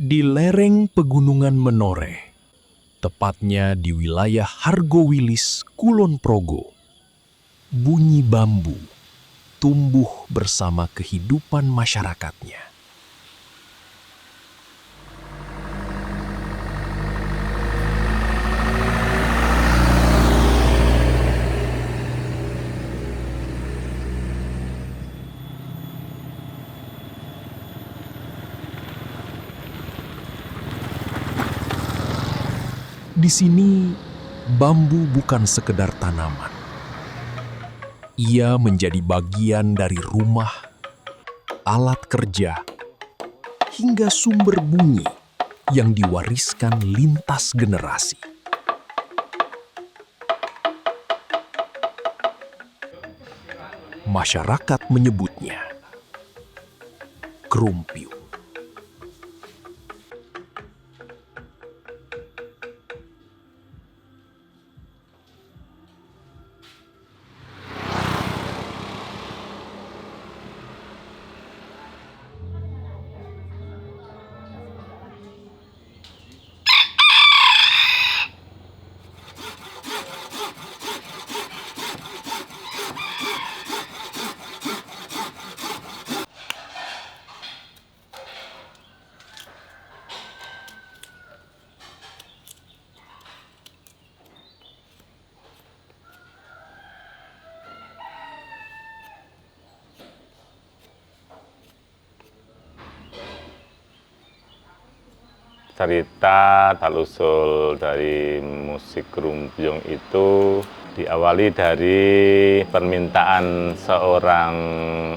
Di lereng Pegunungan Menoreh, tepatnya di wilayah Hargowilis, Kulon Progo, bunyi bambu tumbuh bersama kehidupan masyarakatnya. Di sini, bambu bukan sekedar tanaman. Ia menjadi bagian dari rumah, alat kerja, hingga sumber bunyi yang diwariskan lintas generasi. Masyarakat menyebutnya krumpiu. Cerita asal-usul dari musik krumpiung itu diawali dari permintaan seorang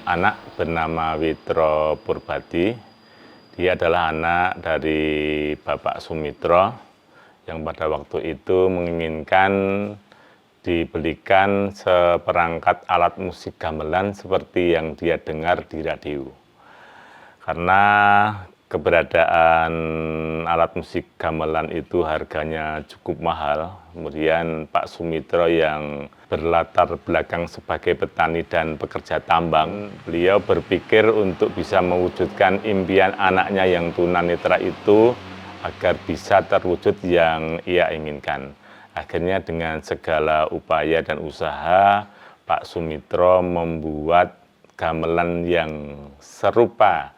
anak bernama Witro Purbadi. Dia adalah anak dari Bapak Sumitro yang pada waktu itu menginginkan dibelikan seperangkat alat musik gamelan seperti yang dia dengar di radio. Karena keberadaan alat musik gamelan itu harganya cukup mahal. Kemudian Pak Sumitro yang berlatar belakang sebagai petani dan pekerja tambang, beliau berpikir untuk bisa mewujudkan impian anaknya yang tunanetra itu agar bisa terwujud yang ia inginkan. Akhirnya dengan segala upaya dan usaha, Pak Sumitro membuat gamelan yang serupa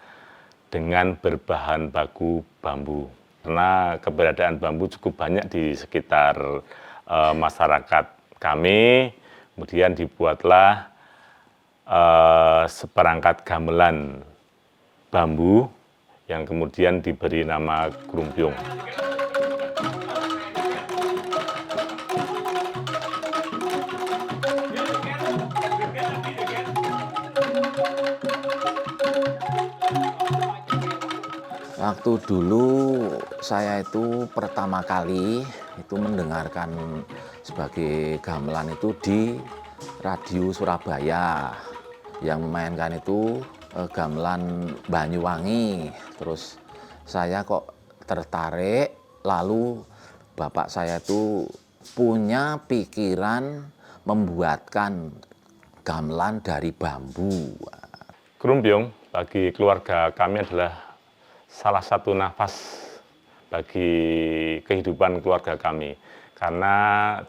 dengan berbahan baku bambu. Karena keberadaan bambu cukup banyak di sekitar masyarakat kami, kemudian dibuatlah seperangkat gamelan bambu yang kemudian diberi nama krumpiung. Waktu dulu saya itu pertama kali itu mendengarkan sebagai gamelan itu di radio Surabaya. Yang memainkan itu gamelan Banyuwangi. Terus saya kok tertarik, lalu bapak saya itu punya pikiran membuatkan gamelan dari bambu. Krumpiung bagi keluarga kami adalah salah satu nafas bagi kehidupan keluarga kami. Karena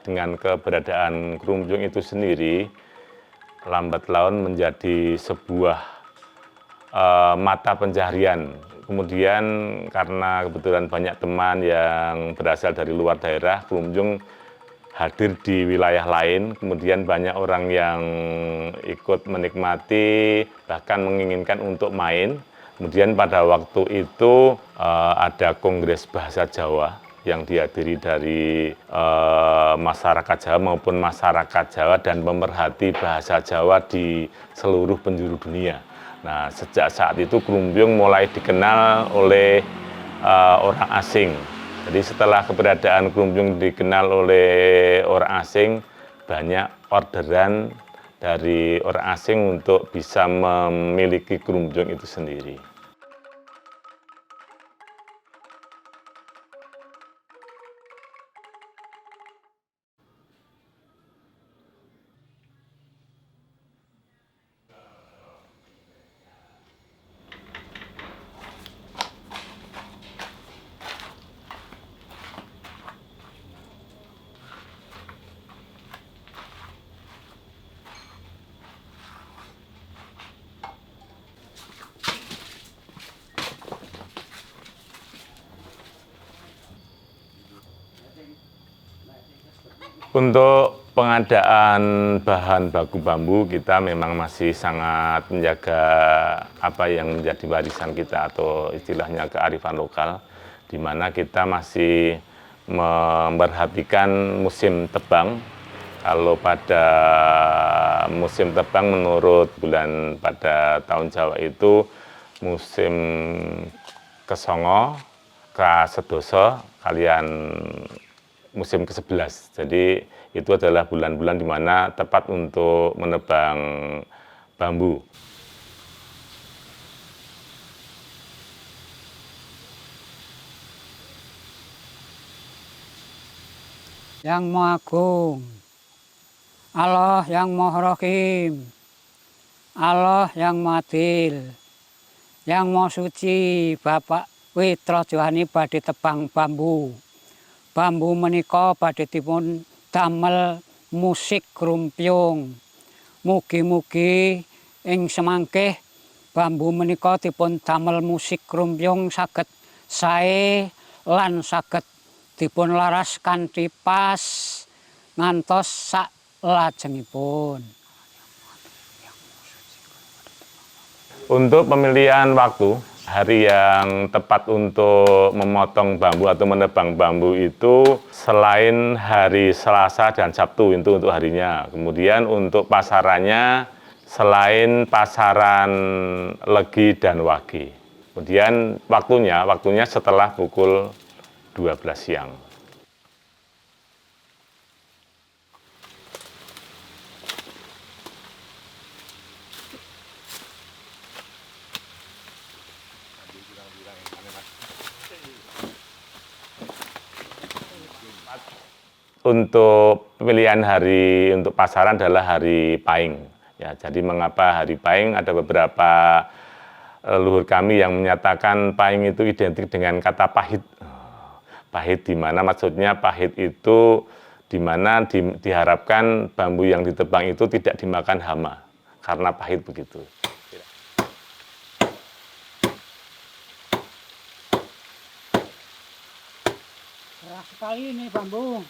dengan keberadaan krumpiung itu sendiri, lambat laun menjadi sebuah mata pencaharian. Kemudian karena kebetulan banyak teman yang berasal dari luar daerah, krumpiung hadir di wilayah lain, kemudian banyak orang yang ikut menikmati, bahkan menginginkan untuk main. Kemudian pada waktu itu ada Kongres Bahasa Jawa yang dihadiri dari masyarakat Jawa maupun masyarakat Jawa dan pemerhati bahasa Jawa di seluruh penjuru dunia. Nah, sejak saat itu krumpiung mulai dikenal oleh orang asing. Jadi setelah keberadaan krumpiung dikenal oleh orang asing, banyak orderan dari orang asing untuk bisa memiliki krumpiung itu sendiri. Untuk pengadaan bahan baku bambu, kita memang masih sangat menjaga apa yang menjadi warisan kita atau istilahnya kearifan lokal, di mana kita masih memperhatikan musim tebang. Kalau pada musim tebang menurut bulan pada tahun Jawa itu musim Kesongo, Kasedoso, kalian musim ke-11. Jadi itu adalah bulan-bulan di mana tepat untuk menebang bambu. Yang Maha Agung, Allah yang Maha Rahim, Allah yang Maha Adil, yang Maha Suci, Bapak Witra Johani badhe tebang bambu. Bambu menika badhe dipun damel musik krumpyung. Mugi-mugi ing semangkih bambu menika dipun damel musik krumpyung saged sae lan saged dipun laras kanthi pas ngantos sak lajengipun. Untuk pemilihan waktu, hari yang tepat untuk memotong bambu atau menebang bambu itu selain hari Selasa dan Sabtu itu untuk harinya. Kemudian untuk pasarannya selain pasaran Legi dan Wage. Kemudian waktunya setelah pukul 12 siang. Untuk pemilihan hari untuk pasaran adalah hari Pahing. Ya, jadi mengapa hari Pahing? Ada beberapa leluhur kami yang menyatakan Pahing itu identik dengan kata pahit. Pahit di mana maksudnya pahit itu di mana diharapkan bambu yang ditebang itu tidak dimakan hama karena pahit begitu. Keras sekali ini bambu.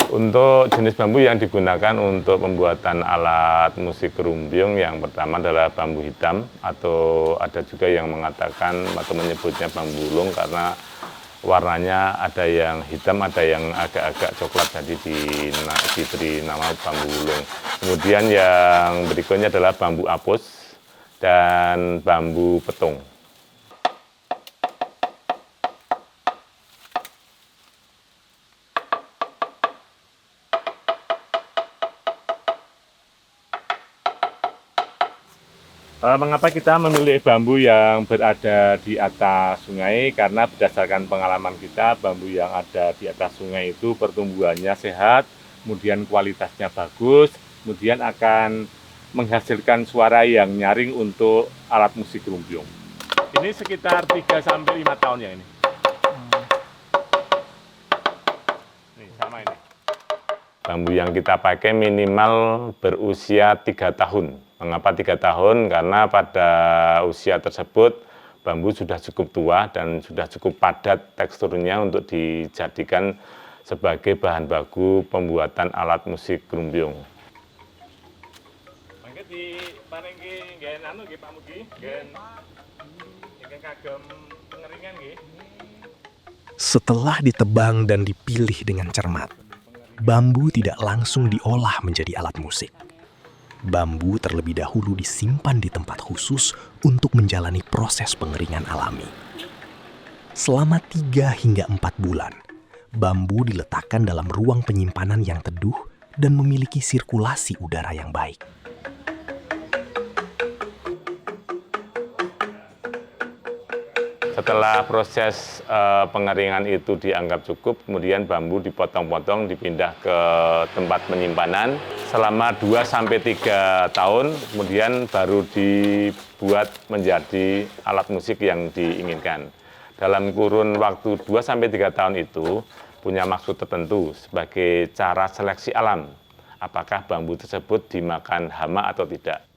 Untuk jenis bambu yang digunakan untuk pembuatan alat musik kerumbung yang pertama adalah bambu hitam atau ada juga yang mengatakan atau menyebutnya bambu ulung karena warnanya ada yang hitam, ada yang agak-agak coklat, jadi diberi nama bambu ulung. Kemudian yang berikutnya adalah bambu apus dan bambu petung. Mengapa kita memilih bambu yang berada di atas sungai? Karena berdasarkan pengalaman kita, bambu yang ada di atas sungai itu pertumbuhannya sehat, kemudian kualitasnya bagus, kemudian akan menghasilkan suara yang nyaring untuk alat musik kerumbung. Ini sekitar 3-5 tahun ya ini. Nih, sama ini. Bambu yang kita pakai minimal berusia 3 tahun. Mengapa 3 tahun? Karena pada usia tersebut bambu sudah cukup tua dan sudah cukup padat teksturnya untuk dijadikan sebagai bahan baku pembuatan alat musik kerumbung. Mangke di panengke nggen anu nggih Pak Mugi, nggen kagem pengeringan nggih. Setelah ditebang dan dipilih dengan cermat, bambu tidak langsung diolah menjadi alat musik. Bambu terlebih dahulu disimpan di tempat khusus untuk menjalani proses pengeringan alami. Selama 3 hingga 4 bulan, bambu diletakkan dalam ruang penyimpanan yang teduh dan memiliki sirkulasi udara yang baik. Setelah proses pengeringan itu dianggap cukup, kemudian bambu dipotong-potong, dipindah ke tempat penyimpanan selama 2-3 tahun, kemudian baru dibuat menjadi alat musik yang diinginkan. Dalam kurun waktu 2-3 tahun itu, punya maksud tertentu sebagai cara seleksi alam. Apakah bambu tersebut dimakan hama atau tidak.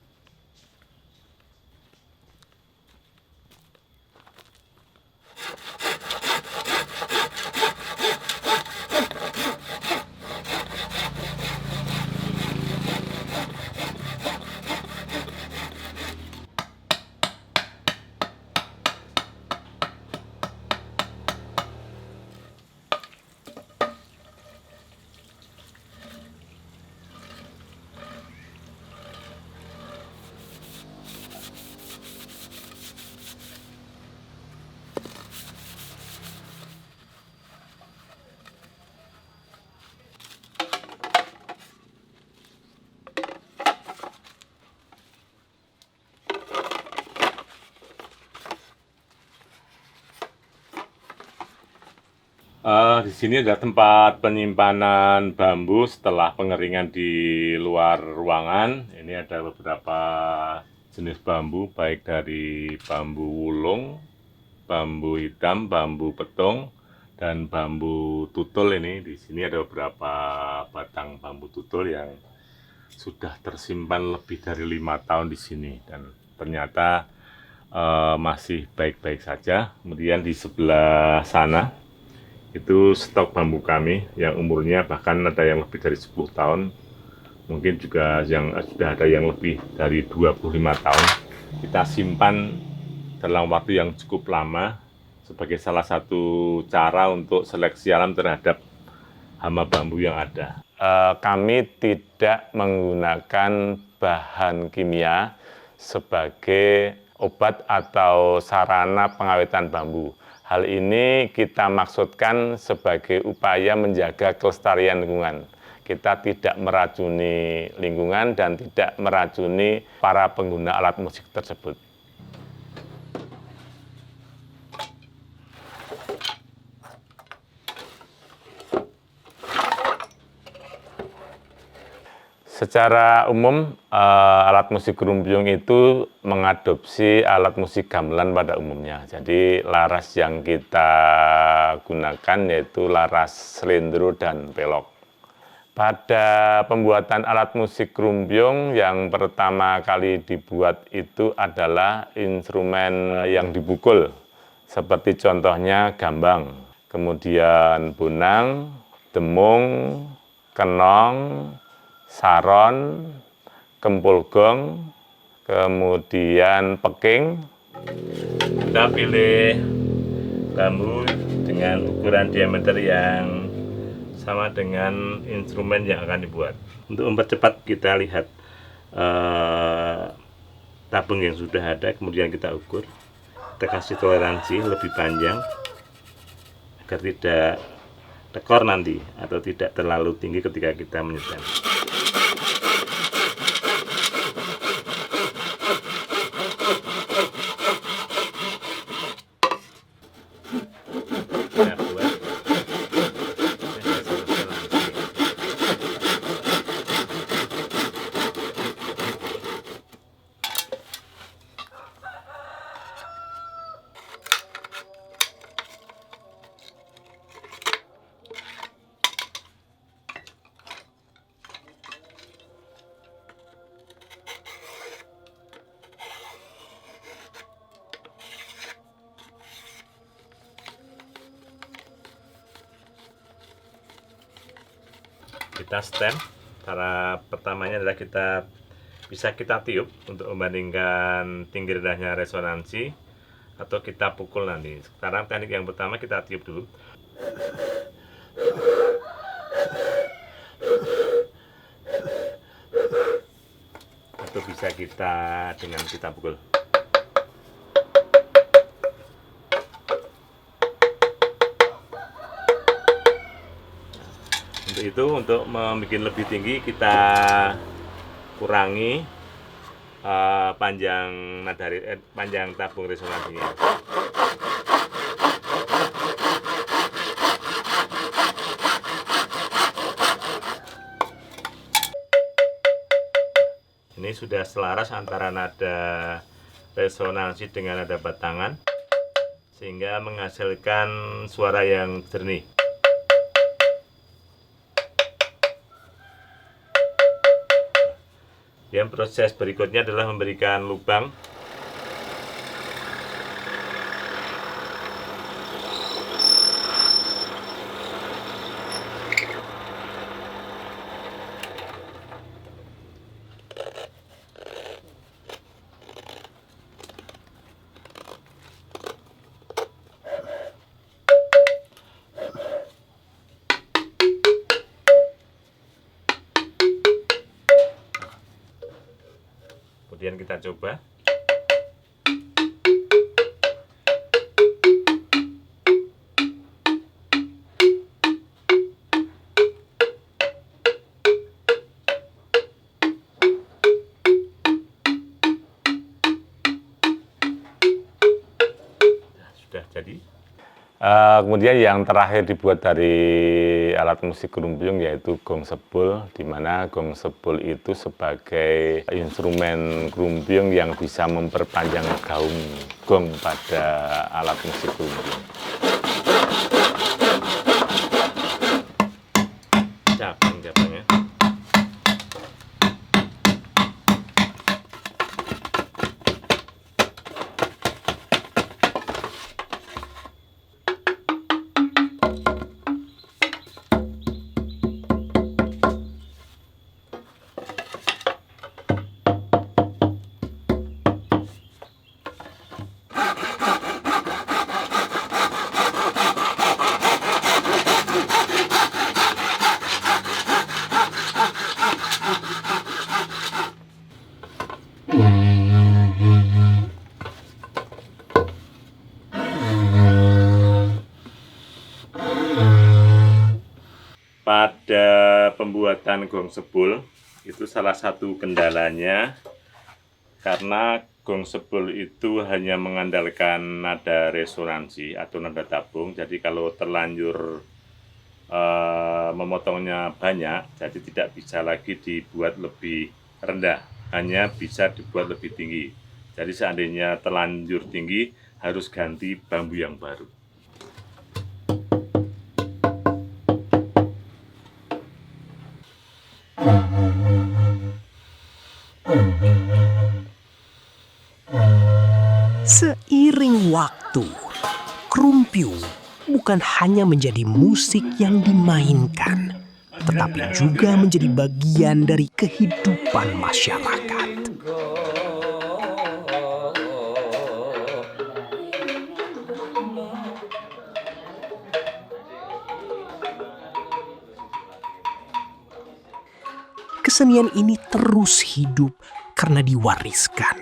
Di sini ada tempat penyimpanan bambu setelah pengeringan di luar ruangan. Ini ada beberapa jenis bambu, baik dari bambu wulung, bambu hitam, bambu petung, dan bambu tutul. Ini di sini ada beberapa batang bambu tutul yang sudah tersimpan lebih dari 5 tahun di sini dan ternyata masih baik-baik saja. Kemudian di sebelah sana itu stok bambu kami yang umurnya bahkan ada yang lebih dari 10 tahun, mungkin juga yang sudah ada yang lebih dari 25 tahun. Kita simpan dalam waktu yang cukup lama sebagai salah satu cara untuk seleksi alam terhadap hama bambu yang ada. Kami tidak menggunakan bahan kimia sebagai obat atau sarana pengawetan bambu. Hal ini kita maksudkan sebagai upaya menjaga kelestarian lingkungan. Kita tidak meracuni lingkungan dan tidak meracuni para pengguna alat musik tersebut. Secara umum, alat musik rumpiung itu mengadopsi alat musik gamelan pada umumnya. Jadi laras yang kita gunakan yaitu laras slendro dan pelok. Pada pembuatan alat musik rumpiung yang pertama kali dibuat itu adalah instrumen yang dipukul, seperti contohnya gambang, kemudian bonang, demung, kenong, saron, kempul gong, kemudian peking. Kita pilih bambu dengan ukuran diameter yang sama dengan instrumen yang akan dibuat. Untuk mempercepat kita lihat tabung yang sudah ada, kemudian kita ukur. Kita kasih toleransi lebih panjang agar tidak tekor nanti atau tidak terlalu tinggi ketika kita menyetem. Kita stem. Cara pertamanya adalah bisa kita tiup untuk membandingkan tinggi rendahnya resonansi, atau kita pukul nanti. Sekarang teknik yang pertama kita tiup dulu. Atau bisa dengan kita pukul. Untuk itu, untuk membuat lebih tinggi, kita kurangi panjang tabung resonansinya. Ini sudah selaras antara nada resonansi dengan nada batangan, sehingga menghasilkan suara yang jernih. Yang proses berikutnya adalah memberikan lubang. Kemudian kita coba. Sudah jadi. Kemudian yang terakhir dibuat dari alat musik Krumbyung yaitu gong sebul, di mana gong sebul itu sebagai instrumen Krumbyung yang bisa memperpanjang gaung gong pada alat musik Krumbyung. Cabang-cabangnya. Pada pembuatan gong sebul itu salah satu kendalanya karena gong sebul itu hanya mengandalkan nada resonansi atau nada tabung. Jadi kalau terlanjur memotongnya banyak, jadi tidak bisa lagi dibuat lebih rendah, hanya bisa dibuat lebih tinggi. Jadi seandainya terlanjur tinggi harus ganti bambu yang baru. Seiring waktu, Krumbyung bukan hanya menjadi musik yang dimainkan, tetapi juga menjadi bagian dari kehidupan masyarakat. Kesenian ini terus hidup karena diwariskan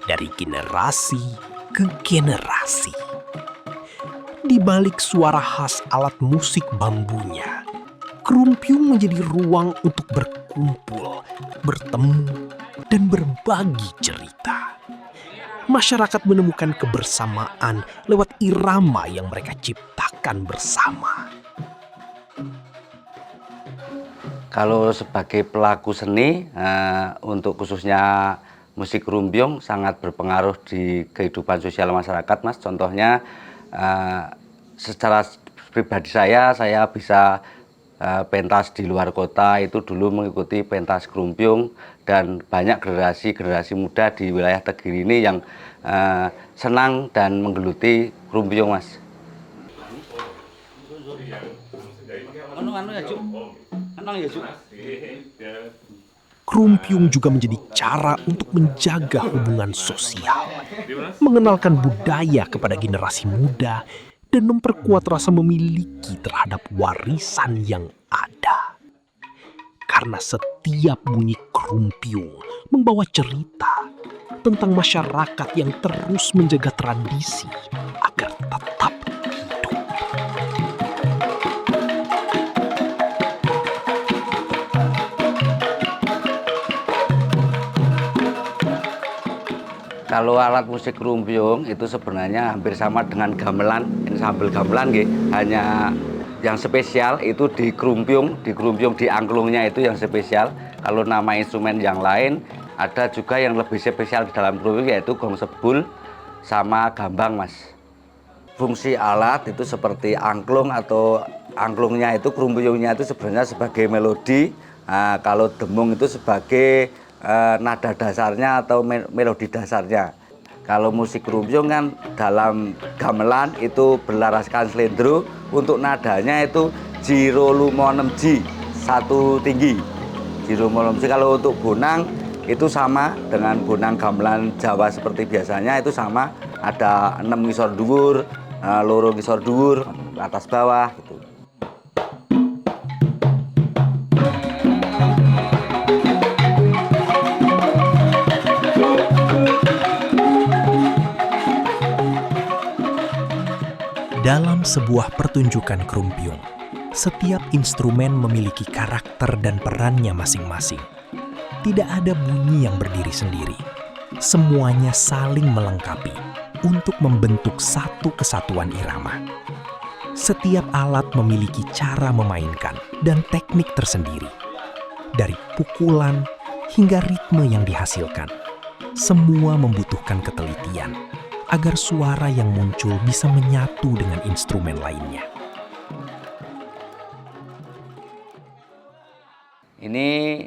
dari generasi ke generasi. Di balik suara khas alat musik bambunya, Krumbyung menjadi ruang untuk berkumpul, bertemu, dan berbagi cerita. Masyarakat menemukan kebersamaan lewat irama yang mereka ciptakan bersama. Kalau sebagai pelaku seni, untuk khususnya musik Krumbyung sangat berpengaruh di kehidupan sosial masyarakat, Mas. Contohnya, secara pribadi saya bisa pentas di luar kota itu dulu mengikuti pentas Krumbyung, dan banyak generasi muda di wilayah Tegiri ini yang senang dan menggeluti Krumbyung, Mas. Krumbyung juga menjadi cara untuk menjaga hubungan sosial, mengenalkan budaya kepada generasi muda, dan memperkuat rasa memiliki terhadap warisan yang ada. Karena setiap bunyi Krumbyung membawa cerita tentang masyarakat yang terus menjaga tradisi agar tetap hidup. Kalau alat musik Krumbyung itu sebenarnya hampir sama dengan gamelan, ensambel gamelan nggih. Hanya yang spesial itu di Krumbyung, di angklungnya itu yang spesial. Kalau nama instrumen yang lain ada juga yang lebih spesial di dalam Krumbyung, yaitu gong sebul sama gambang, Mas. Fungsi alat itu seperti angklung, atau angklungnya itu Krumbyungnya itu sebenarnya sebagai melodi. Nah, kalau demung itu sebagai nada dasarnya atau melodi dasarnya. Kalau musik krumbyong kan dalam gamelan itu berlaraskan slendro, untuk nadanya itu jiro lumo 6G, satu tinggi. Jiro lumo 6G. Kalau untuk bonang itu sama dengan bonang gamelan Jawa seperti biasanya, itu sama, ada 6 ngisor dhuwur, loro ngisor dhuwur, atas bawah gitu. Dalam sebuah pertunjukan krumbyong, setiap instrumen memiliki karakter dan perannya masing-masing. Tidak ada bunyi yang berdiri sendiri. Semuanya saling melengkapi untuk membentuk satu kesatuan irama. Setiap alat memiliki cara memainkan dan teknik tersendiri. Dari pukulan hingga ritme yang dihasilkan, semua membutuhkan ketelitian agar suara yang muncul bisa menyatu dengan instrumen lainnya. Ini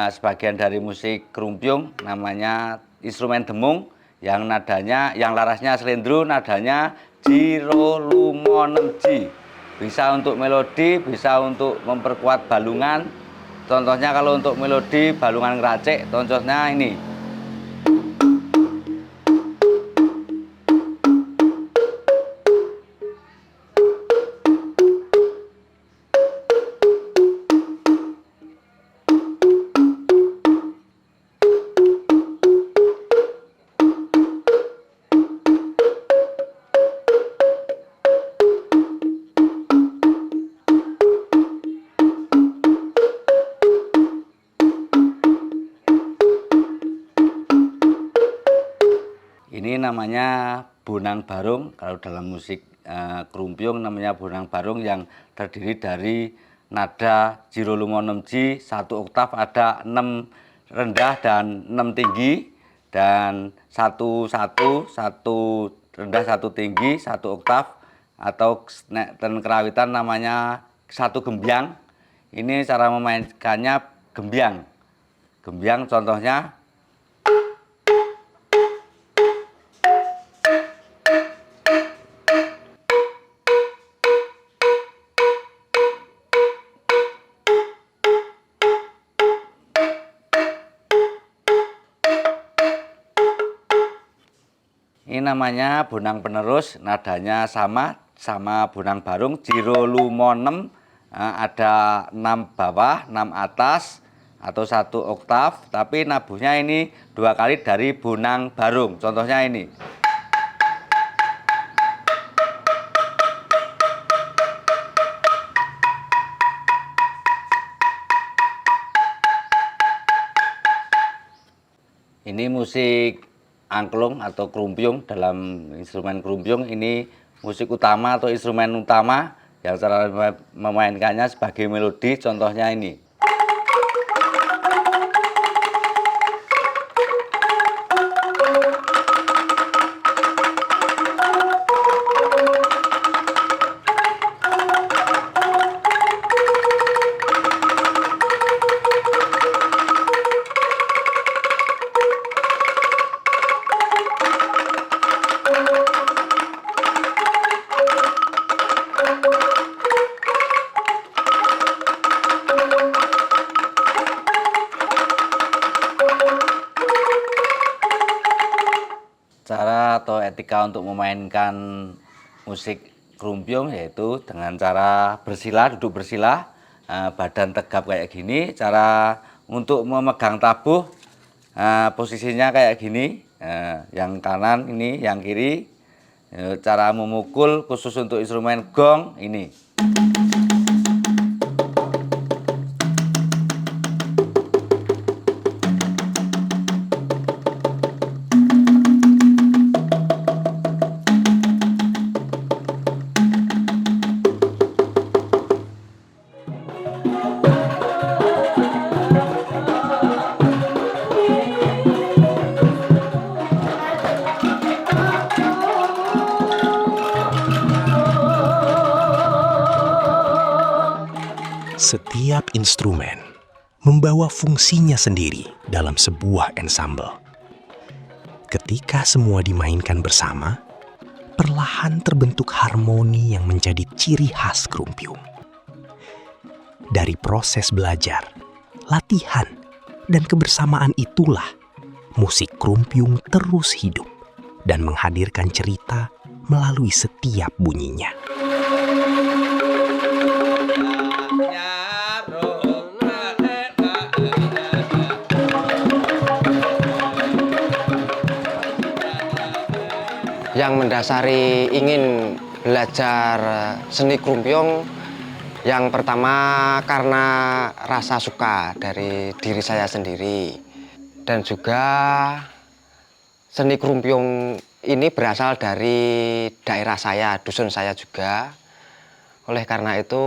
sebagian dari musik krumbyong, namanya instrumen demung, yang nadanya, yang larasnya slendro, nadanya jiro lumo 6G. Bisa untuk melodi, bisa untuk memperkuat balungan. Contohnya kalau untuk melodi balungan ngeracik, contohnya ini. Ini namanya bonang barung. Kalau dalam musik krumbyong namanya bonang barung, yang terdiri dari nada jiro lumo 6G, satu oktav, ada 6 rendah dan 6 tinggi, dan satu rendah, satu tinggi, satu oktav, atau ten kerawitan namanya satu gembyang. Ini cara memainkannya gembyang. Gembyang contohnya. Ini namanya bonang penerus, nadanya sama bonang barung, jiro lumo 6, ada 6 bawah, 6 atas, atau satu oktav, tapi nabuhnya ini 2 kali dari bonang barung. Contohnya ini. Ini musik angklung atau krumbyong. Dalam instrumen krumbyong ini musik utama atau instrumen utama yang cara memainkannya sebagai melodi, contohnya ini. Cara atau etika untuk memainkan musik krumbyong yaitu dengan cara bersila, duduk bersila, badan tegap kayak gini. Cara untuk memegang tabuh, posisinya kayak gini, yang kanan ini, yang kiri. Cara memukul khusus untuk instrumen gong ini. Setiap instrumen membawa fungsinya sendiri dalam sebuah ensemble. Ketika semua dimainkan bersama, perlahan terbentuk harmoni yang menjadi ciri khas Krumpiung. Dari proses belajar, latihan, dan kebersamaan itulah musik Krumpiung terus hidup dan menghadirkan cerita melalui setiap bunyinya. Yang mendasari ingin belajar seni Krumpiung, yang pertama karena rasa suka dari diri saya sendiri, dan juga seni Krumpiung ini berasal dari daerah saya, dusun saya juga. Oleh karena itu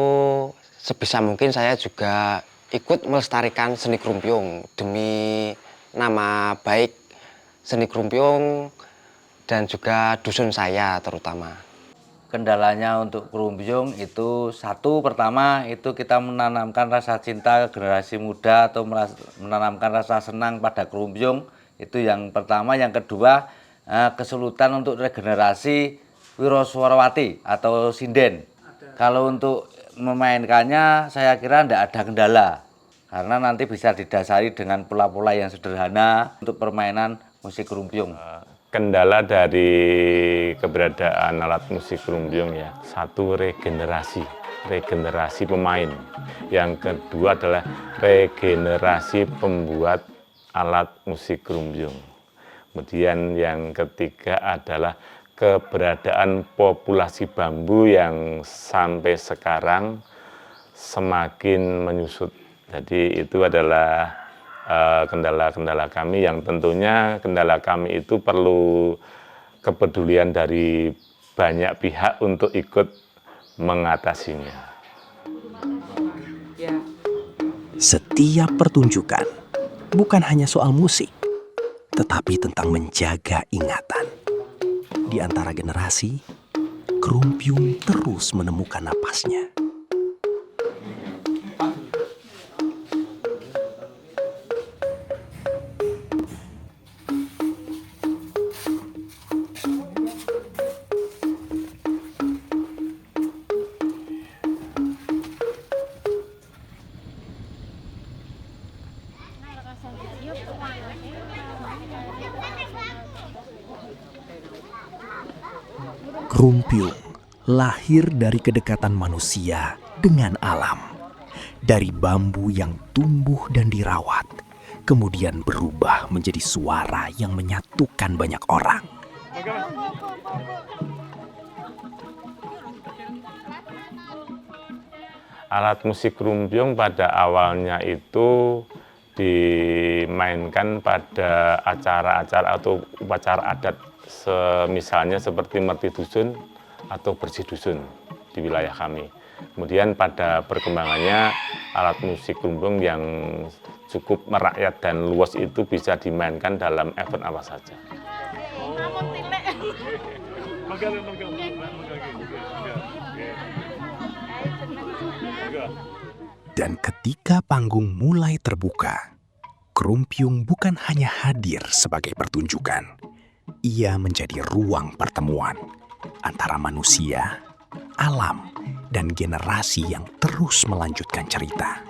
sebisa mungkin saya juga ikut melestarikan seni Krumpiung demi nama baik seni Krumpiung dan juga dusun saya terutama. Kendalanya untuk Krumpiung itu satu, pertama itu kita menanamkan rasa cinta ke generasi muda atau menanamkan rasa senang pada Krumpiung, itu yang pertama. Yang kedua, kesulitan untuk regenerasi wiroswarawati atau sinden. Kalau untuk memainkannya saya kira tidak ada kendala, karena nanti bisa didasari dengan pola-pola yang sederhana untuk permainan musik Krumpiung. Kendala dari keberadaan alat musik Krumpiung ya, satu regenerasi pemain. Yang kedua adalah regenerasi pembuat alat musik Krumpiung. Kemudian yang ketiga adalah keberadaan populasi bambu yang sampai sekarang semakin menyusut. Jadi itu adalah kendala-kendala kami yang tentunya kendala kami itu perlu kepedulian dari banyak pihak untuk ikut mengatasinya. Setiap pertunjukan bukan hanya soal musik, tetapi tentang menjaga ingatan. Di antara generasi, Krumpiung terus menemukan napasnya. Krumpiung lahir dari kedekatan manusia dengan alam. Dari bambu yang tumbuh dan dirawat, kemudian berubah menjadi suara yang menyatukan banyak orang. Alat musik Krumpiung pada awalnya itu dimainkan pada acara-acara atau upacara adat, misalnya seperti merti dusun atau bersih dusun di wilayah kami. Kemudian pada perkembangannya alat musik Krumpiung yang cukup merakyat dan luas itu bisa dimainkan dalam event apa saja. Dan ketika panggung mulai terbuka, Krumpiung bukan hanya hadir sebagai pertunjukan. Ia menjadi ruang pertemuan antara manusia, alam, dan generasi yang terus melanjutkan cerita.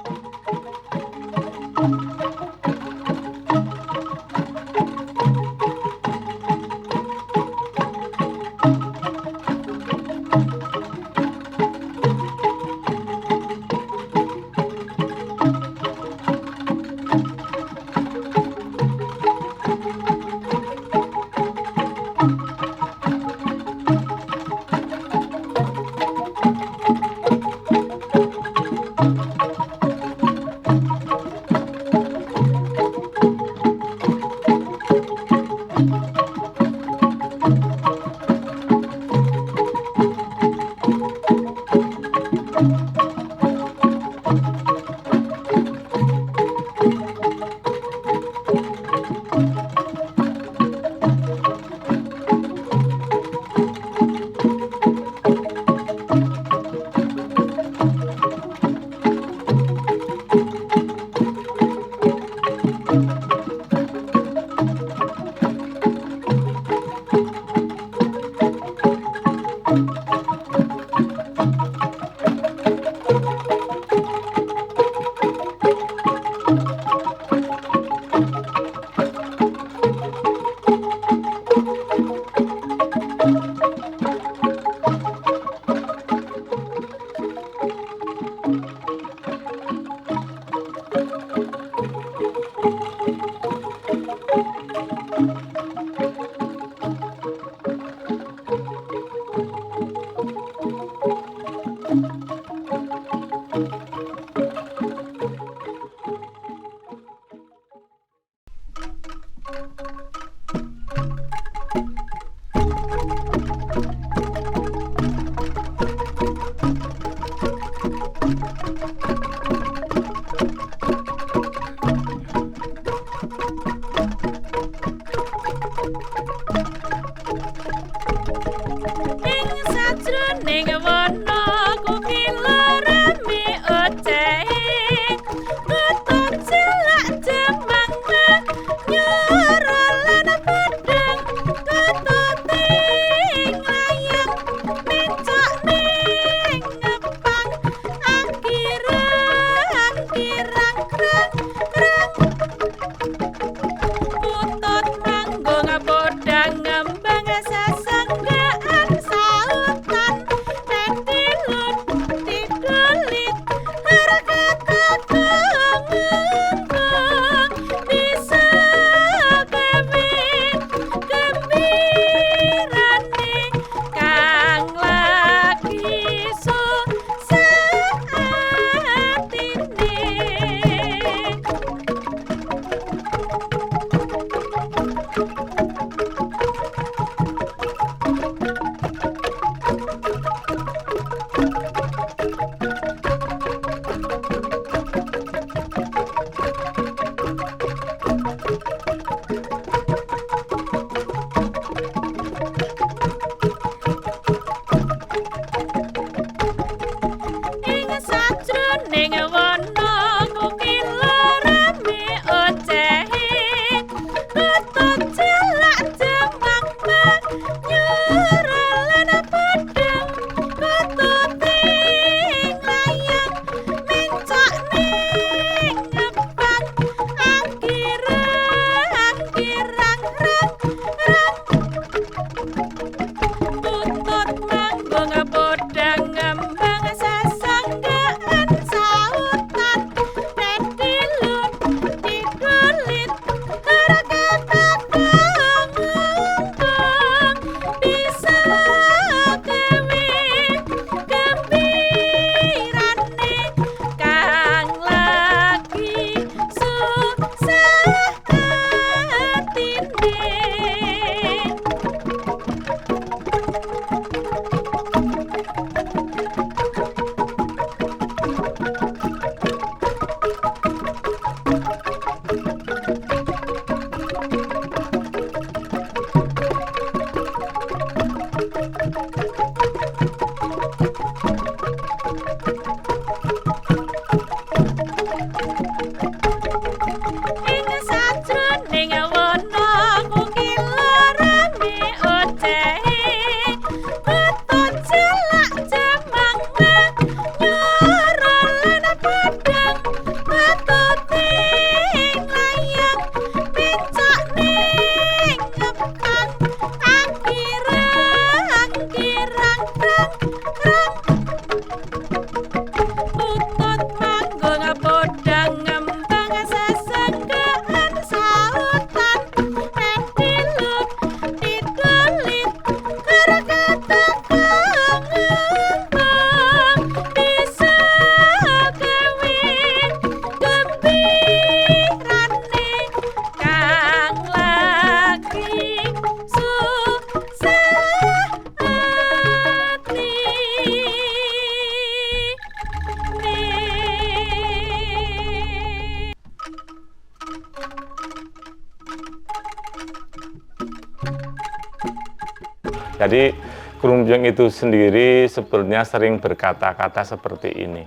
Jadi Krumbyong itu sendiri sebenarnya sering berkata-kata seperti ini.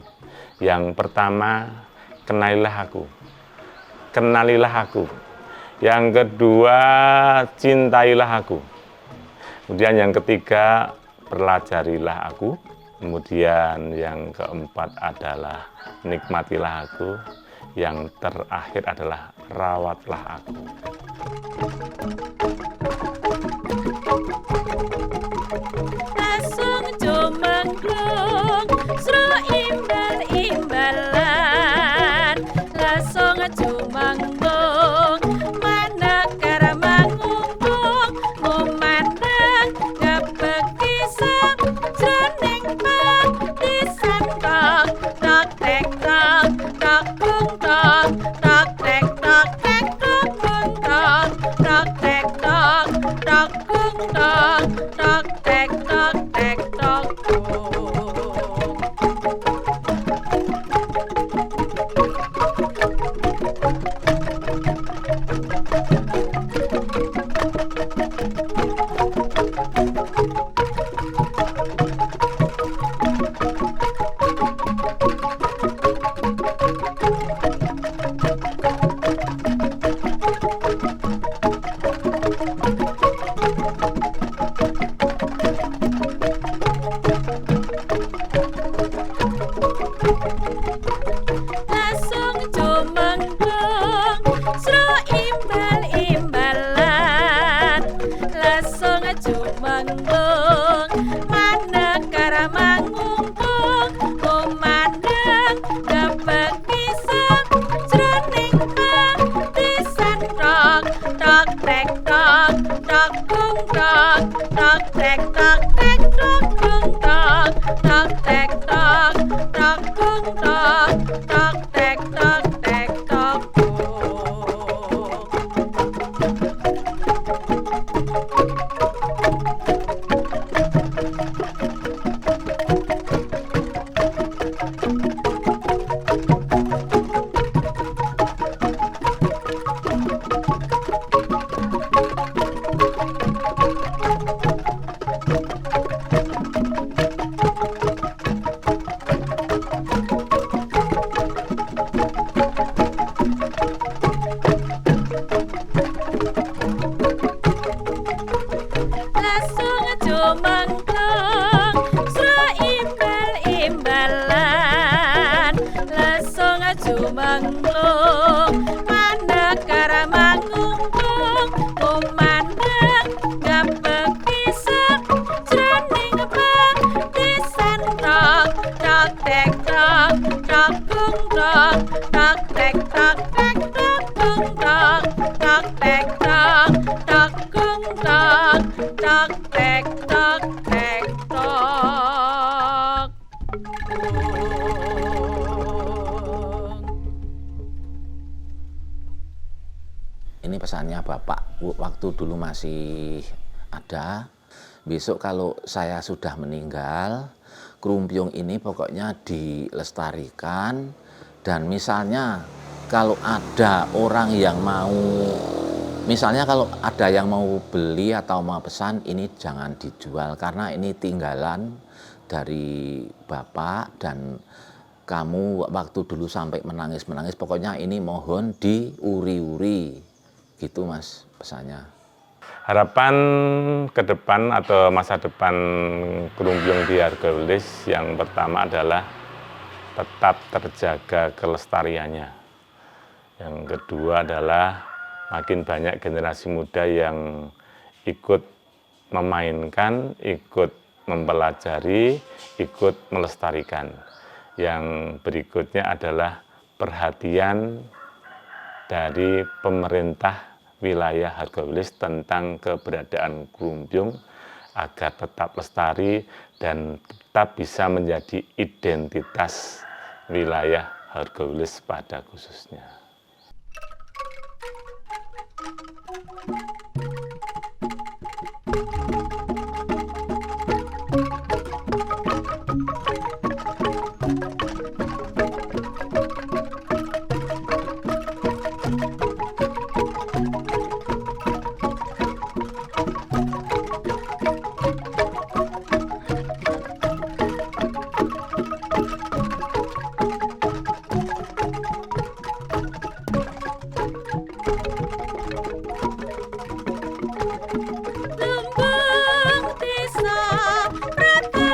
Yang pertama, kenalilah aku. Kenalilah aku. Yang kedua, cintailah aku. Kemudian yang ketiga, pelajarilah aku. Kemudian yang keempat adalah nikmatilah aku. Yang terakhir adalah rawatlah aku. tok tek tok tek tok tung. Lasung jumenglung sro imbal-imbalan, lasung jumenglung manekara mangungkung, kumandeng gebeg pisang jroning petisan tok tok tek tok tok gung tok tok tek tok tek tok gung tok tok tek tok tok gung tok tok tek tok tek tok gung. Lasung jumenglung sro imbal-imbalan, lasung jumenglung manekara mangungkung, kumandeng gebeg pisang jroning petisan tok tok tek tok tok gung tok tok tek tok tek tok gung tok tok tek tok tok gung tok tok tek tok tek tok gung. Ini pesannya Bapak waktu dulu masih ada. Besok kalau saya sudah meninggal, krumpiung ini pokoknya dilestarikan. Dan misalnya kalau ada orang yang mau, misalnya kalau ada yang mau beli atau mau pesan, ini jangan dijual karena ini tinggalan dari Bapak dan kamu waktu dulu sampai menangis-menangis. Pokoknya ini mohon diuri-uri. Gitu Mas pesannya. Harapan ke depan atau masa depan krumpiung di Hargawulis yang pertama adalah tetap terjaga kelestariannya. Yang kedua adalah makin banyak generasi muda yang ikut memainkan, ikut mempelajari, ikut melestarikan. Yang berikutnya adalah perhatian dari pemerintah wilayah Hargawulis tentang keberadaan krumpiung agar tetap lestari dan tetap bisa menjadi identitas wilayah Hargawulis pada khususnya. Lumbung desa Prata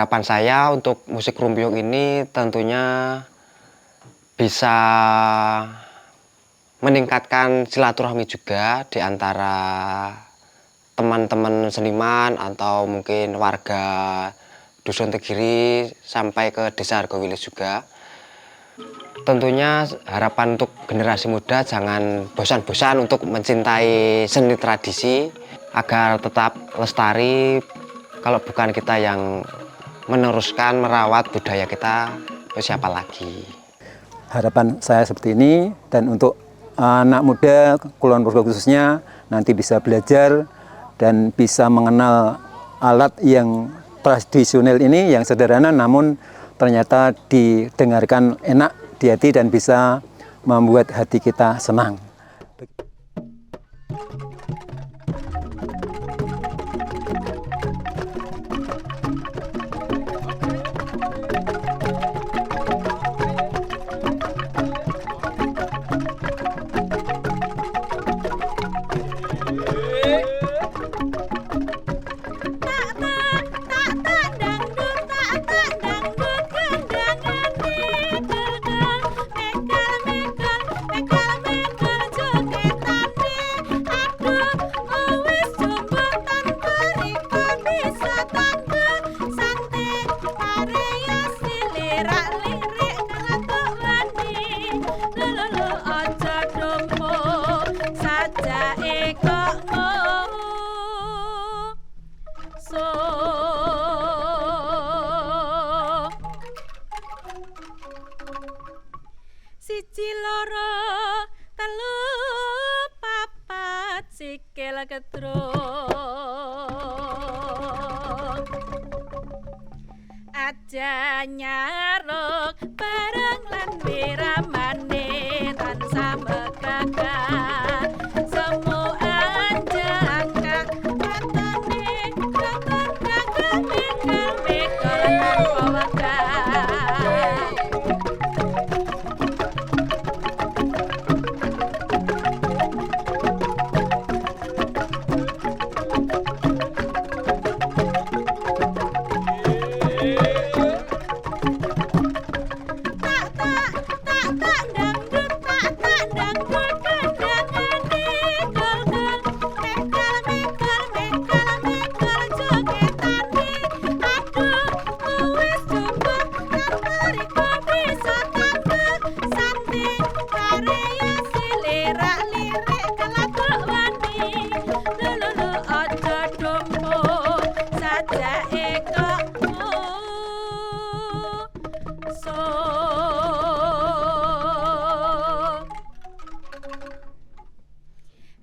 harapan saya untuk musik Krumpiung ini tentunya bisa meningkatkan silaturahmi juga di antara teman-teman seniman atau mungkin warga Dusun Tegiri sampai ke Desa Argowilis juga. Tentunya harapan untuk generasi muda jangan bosan-bosan untuk mencintai seni tradisi agar tetap lestari. Kalau bukan kita yang meneruskan, merawat budaya kita, siapa lagi? Harapan saya seperti ini, dan untuk anak muda, Kulon Progo khususnya, nanti bisa belajar dan bisa mengenal alat yang tradisional ini, yang sederhana namun ternyata didengarkan enak di hati dan bisa membuat hati kita senang. Siji loro telu papat sikil gedrung aja nyaruk bareng lan wiramane tansah megagah semua jangka katane katon gagah mikul tanpa wegah.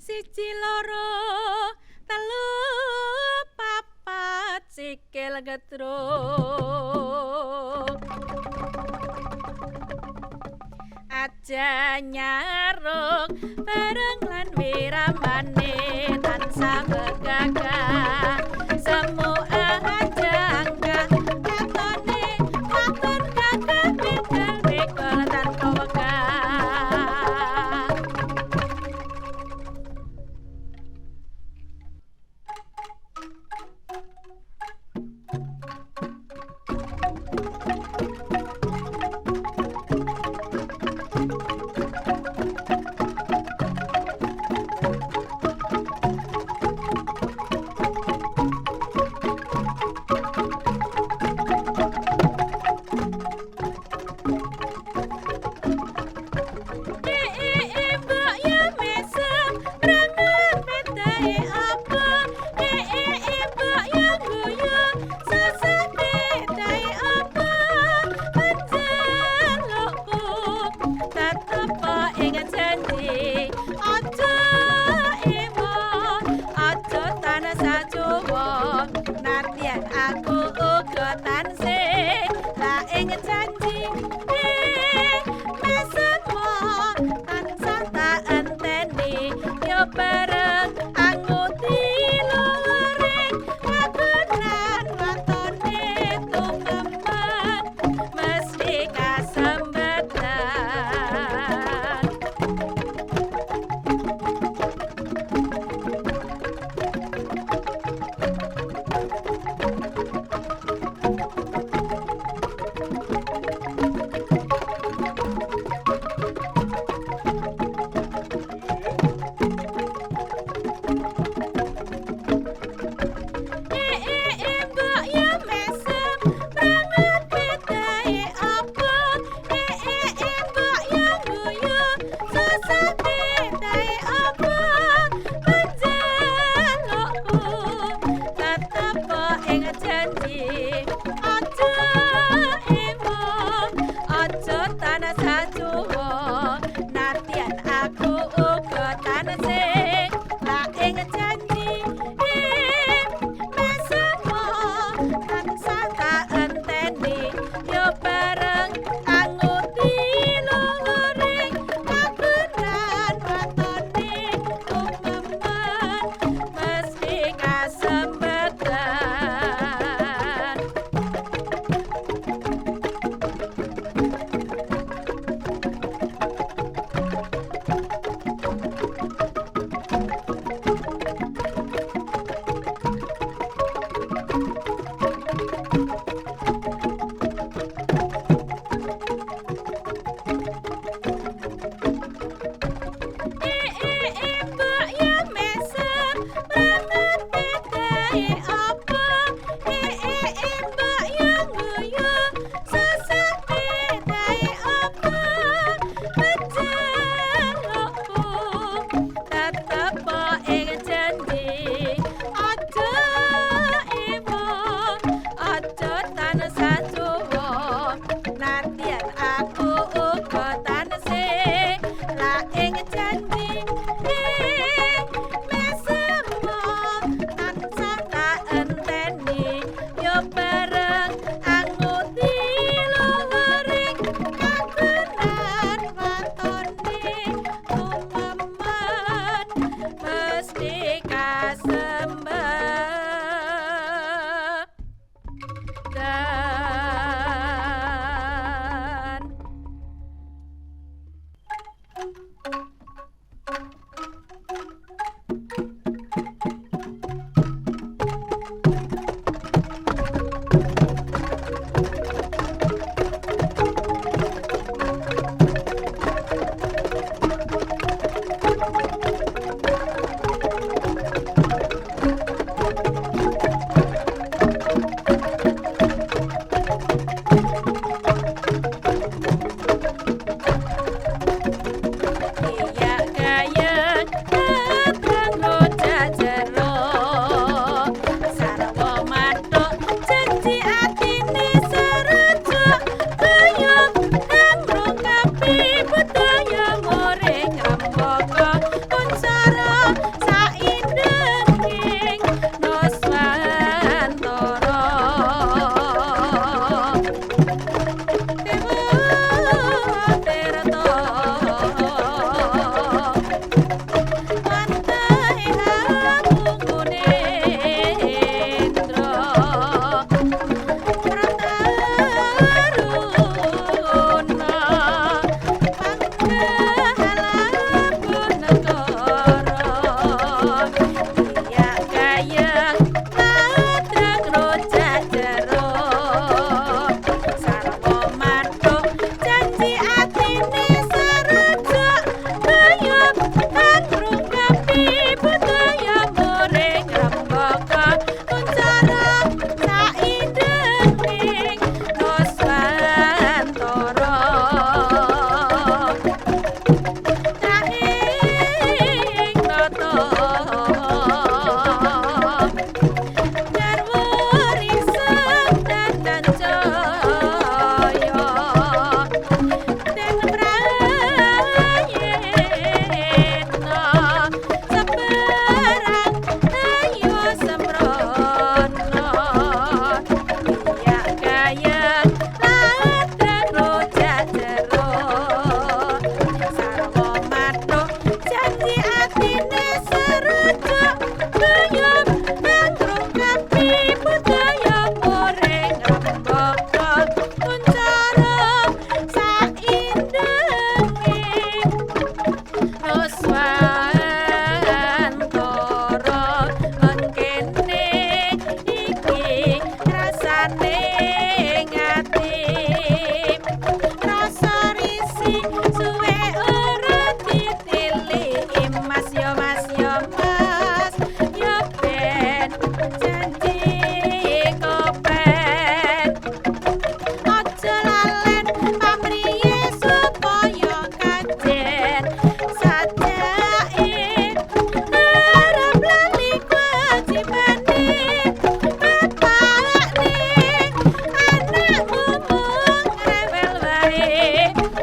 Siji loro telu papat sikil gedrung aja nyaruk bareng lan wiramane tansah megagah semua jangka katone katon gagah mikul tanpa wegah.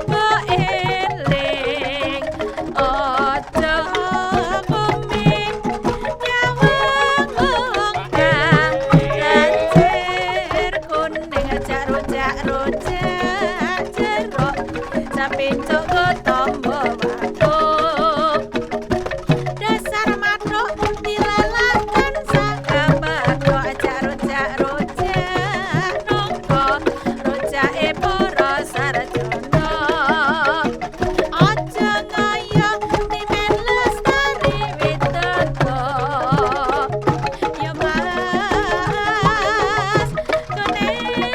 mbok eling aja kuming nyawang ongkang lancir kuning rojak jeruk sapi joko tombo waduk dasar matuk dilalakan saka bathok rojak nongko rojake para sarjana aja ngayang nimen lestari widodo ya mas kenes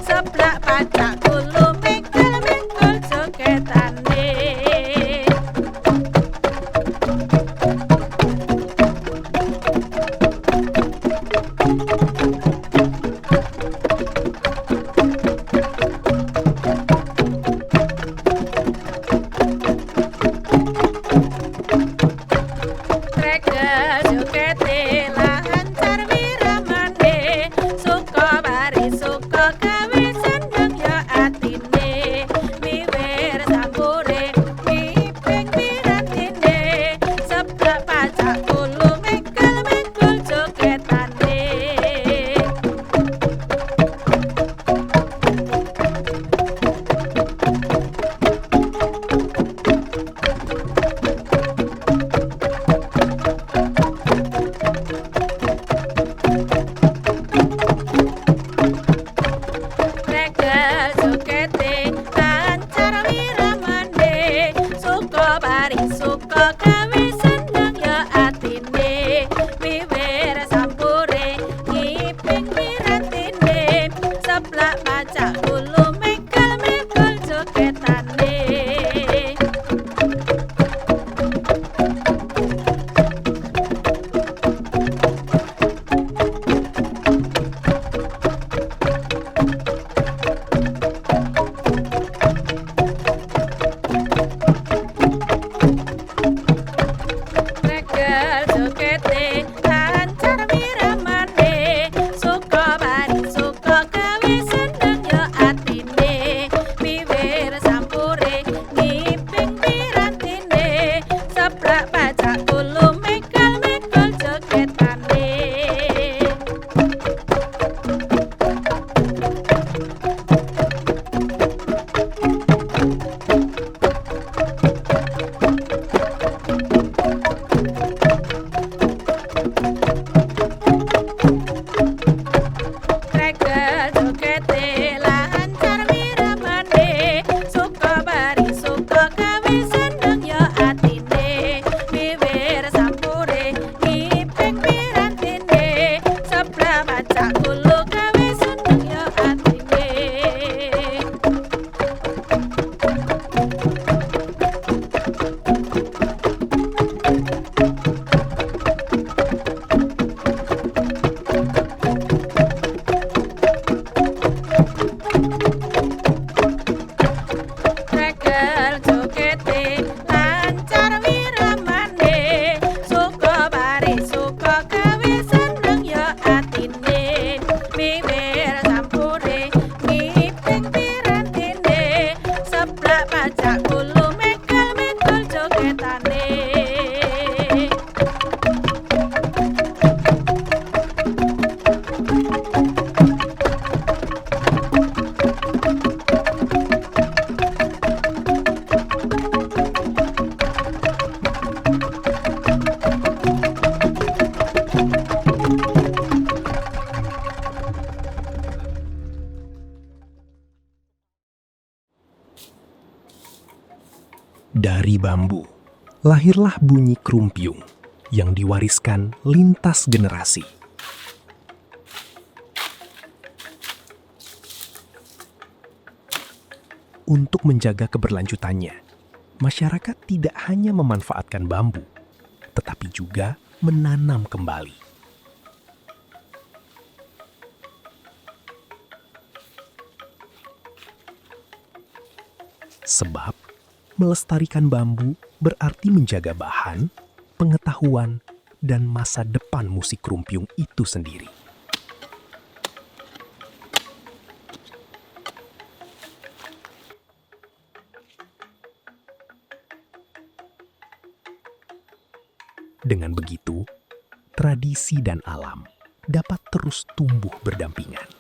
Seblak pacak kulo mekal joketane. Trekel jokete lancar wiramane suka bari suka gawe seneng ya atine wiwir sampure ngiping piratine seblak pacak kulo mekal joketane. Trekel jokete lancar wiramane suka bari suka gawe seneng ya atine wiwir sampure ngiping piratine seblak pacak kulo mekal joketane. Trekel jokete lancar wiramane suka bari suka gawe seneng ya atine wiwir sampure ngiping piratine seblak pacak kulo mekal joketane. Trekel jokete lancar wiramane suka bari suka gawe seneng ya atine wiwir sampure ngiping piratine seblak pacak kulo gawe seneng ya atine. Trekel jokete lancar wiramane suka bari suka gawe seneng ya atine wiwir sampure ngiping piratine seblak pacak kulo mekal joketane. Dari bambu, lahirlah bunyi krumpiung yang diwariskan lintas generasi. Untuk menjaga keberlanjutannya, masyarakat tidak hanya memanfaatkan bambu, tetapi juga menanam kembali. Sebab, melestarikan bambu berarti menjaga bahan, pengetahuan, dan masa depan musik Krumpiung itu sendiri. Dengan begitu, tradisi dan alam dapat terus tumbuh berdampingan.